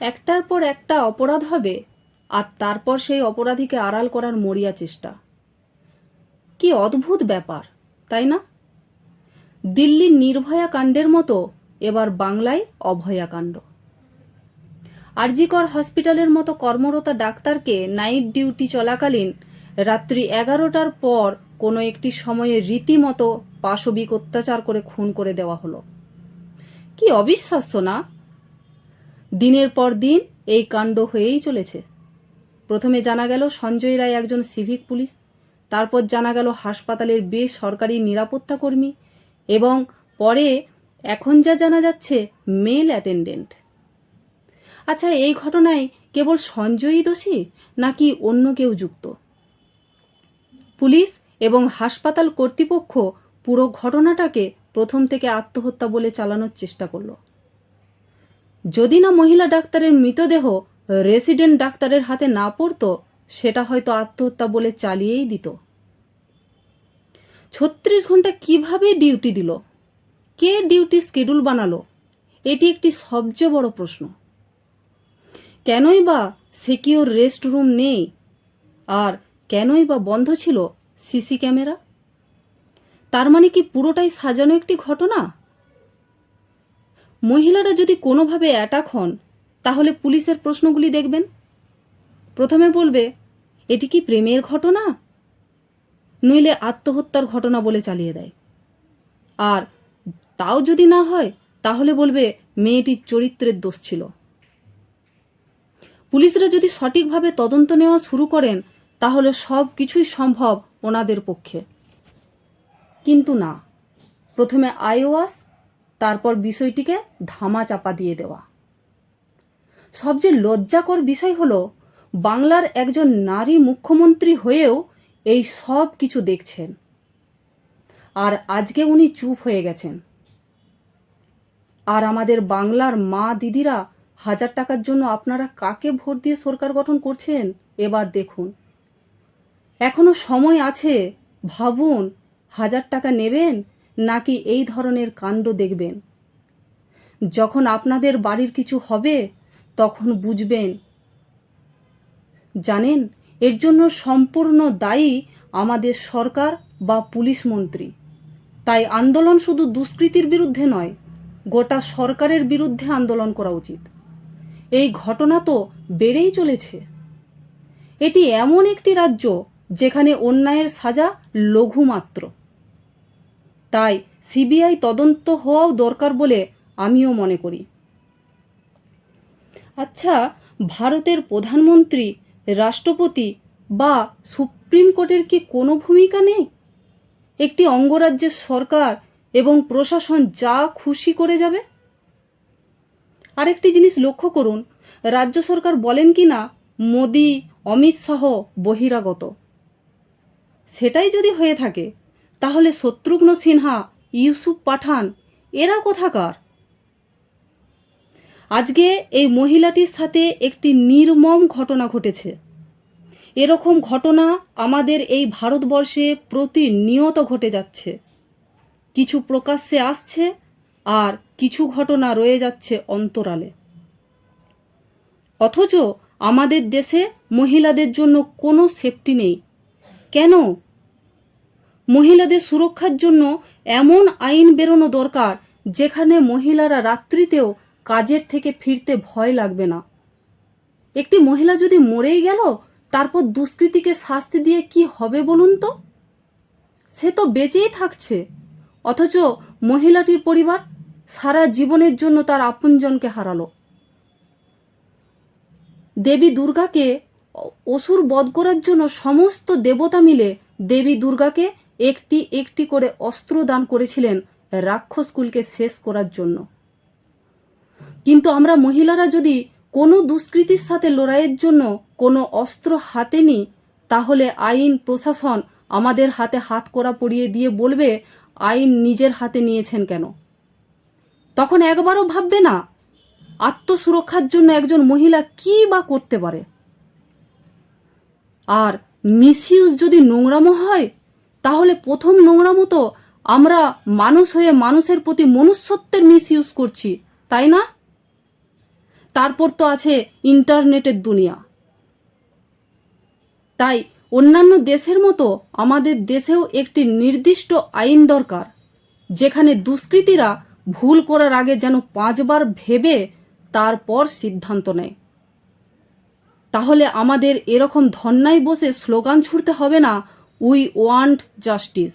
একটার পর একটা অপরাধ হবে আর তারপর সেই অপরাধীকে আড়াল করার মরিয়া চেষ্টা। কি অদ্ভুত ব্যাপার, তাই না? দিল্লির নির্ভয়া কাণ্ডের মতো এবার বাংলায় অভয়া কাণ্ড। আরজিকর হসপিটালের মতো কর্মরত ডাক্তারকে নাইট ডিউটি চলাকালীন রাত্রি 11টার পর কোনো একটি সময়ে রীতিমতো পাশবিক অত্যাচার করে খুন করে দেওয়া হলো। কি অবিশ্বাস্য না? দিনের পর দিন এই কাণ্ড হয়েই চলেছে। প্রথমে জানা গেল সঞ্জয় রায় একজন সিভিক পুলিশ, তারপর জানা গেল হাসপাতালের বেসরকারি নিরাপত্তা কর্মী, এবং পরে এখন যা জানা যাচ্ছে মেল অ্যাটেন্ডেন্ট। আচ্ছা, এই ঘটনায় কেবল সঞ্জয়ই দোষী নাকি অন্য কেউ যুক্ত? পুলিশ এবং হাসপাতাল কর্তৃপক্ষ পুরো ঘটনাটাকে প্রথম থেকে আত্মহত্যা বলে চালানোর চেষ্টা করলো। যদি না মহিলা ডাক্তারের মৃতদেহ রেসিডেন্ট ডাক্তারের হাতে না পড়তো, সেটা হয়তো আত্মহত্যা বলে চালিয়েই দিত। 36 ঘন্টা কিভাবে ডিউটি দিল? কে ডিউটি শিডিউল বানালো? এটি একটি সবচেয়ে বড় প্রশ্ন। কেনই বা সিকিউর রেস্ট রুম নেই? আর কেনই বা বন্ধ ছিল সিসি ক্যামেরা? তার মানে কি পুরোটাই সাজানো একটি ঘটনা? মহিলারা যদি কোনোভাবে অ্যাটাক হন, তাহলে পুলিশের প্রশ্নগুলি দেখবেন। প্রথমে বলবে, এটি কি প্রেমের ঘটনা, নইলে আত্মহত্যার ঘটনা বলে চালিয়ে দেয়। আর তাও যদি না হয়, তাহলে বলবে মেয়েটির চরিত্রের দোষ ছিল। পুলিশরা যদি সঠিকভাবে তদন্ত নেওয়া শুরু করেন, তাহলে সব কিছুই সম্ভব ওনাদের পক্ষে। কিন্তু না, প্রথমে আইওয়াস, তারপর বিষয়টিকে ধামা চাপা দিয়ে দেওয়া। সবচেয়ে লজ্জাকর বিষয় হলো, বাংলার একজন নারী মুখ্যমন্ত্রী হয়েও এই সব কিছু দেখছেন, আর আজকে উনি চুপ হয়ে গেছেন। আর আমাদের বাংলার মা দিদিরা, 1000 টাকার জন্য আপনারা কাকে ভোট দিয়ে সরকার গঠন করছেন এবার দেখুন। এখনো সময় আছে, ভাবুন 1000 টাকা নেবেন নাকি এই ধরনের কাণ্ড দেখবেন। যখন আপনাদের বাড়ির কিছু হবে তখন বুঝবেন। জানেন, এর জন্য সম্পূর্ণ দায়ী আমাদের সরকার বা পুলিশ মন্ত্রী। তাই আন্দোলন শুধু দুষ্কৃতির বিরুদ্ধে নয়, গোটা সরকারের বিরুদ্ধে আন্দোলন করা উচিত। এই ঘটনা তো বেড়েই চলেছে। এটি এমন একটি রাজ্য যেখানে অন্যায়ের সাজা লঘুমাত্র। তাই সিবিআই তদন্ত হওয়াও দরকার বলে আমিও মনে করি। আচ্ছা, ভারতের প্রধানমন্ত্রী, রাষ্ট্রপতি বা সুপ্রিম কোর্টের কি কোনো ভূমিকা নেই? একটি অঙ্গরাজ্যের সরকার এবং প্রশাসন যা খুশি করে যাবে। আরেকটি জিনিস লক্ষ্য করুন, রাজ্য সরকার বলেন কি না মোদি, অমিত শাহ বহিরাগত। সেটাই যদি হয়ে থাকে, তাহলে শত্রুঘ্ন সিনহা, ইউসুফ পাঠান এরা কোথাকার? আজকে এই মহিলাটির সাথে একটি নির্মম ঘটনা ঘটেছে। এরকম ঘটনা আমাদের এই ভারতবর্ষে প্রতিনিয়ত ঘটে যাচ্ছে। কিছু প্রকাশ্যে আসছে আর কিছু ঘটনা রয়ে যাচ্ছে অন্তরালে। অথচ আমাদের দেশে মহিলাদের জন্য কোনো সেফটি নেই। কেন? মহিলাদের সুরক্ষার জন্য এমন আইন বেরোনো দরকার যেখানে মহিলারা রাত্রিতেও কাজের থেকে ফিরতে ভয় লাগবে না। একটি মহিলা যদি মরেই গেল, তারপর দুষ্কৃতীকে শাস্তি দিয়ে কি হবে বলুন তো? সে তো বেঁচেই থাকছে, অথচ মহিলাটির পরিবার সারা জীবনের জন্য তার আপনজনকে হারালো। দেবী দুর্গাকে অসুর বধ করার জন্য সমস্ত দেবতা মিলে দেবী দুর্গাকে একটি একটি করে অস্ত্র দান করেছিলেন রাক্ষসকুলকে শেষ করার জন্য। কিন্তু আমরা মহিলারা যদি কোনো দুষ্কৃতির সাথে লড়াইয়ের জন্য কোনো অস্ত্র হাতে নিই, তাহলে আইন প্রশাসন আমাদের হাতে হাত কড়া পরিয়ে দিয়ে বলবে, আইন নিজের হাতে নিয়েছেন কেন? তখন একবারও ভাববে না আত্মসুরক্ষার জন্য একজন মহিলা কী বা করতে পারে। আর মিসইউজ যদি নোংরামো হয়, তাহলে প্রথম নোংরামো তো আমরা মানুষ হয়ে মানুষের প্রতি মনুষ্যত্বের মিসইউজ করছি, তাই না? তারপর তো আছে ইন্টারনেটের দুনিয়া। তাই অন্যান্য দেশের মতো আমাদের দেশেও একটি নির্দিষ্ট আইন দরকার, যেখানে দুষ্কৃতীরা ভুল করার আগে যেন 5 বার ভেবে তারপর সিদ্ধান্ত নেয়। তাহলে আমাদের এরকম ধর্নায় বসে স্লোগান ছুড়তে হবে না, উই ওয়ান্ট জাস্টিস।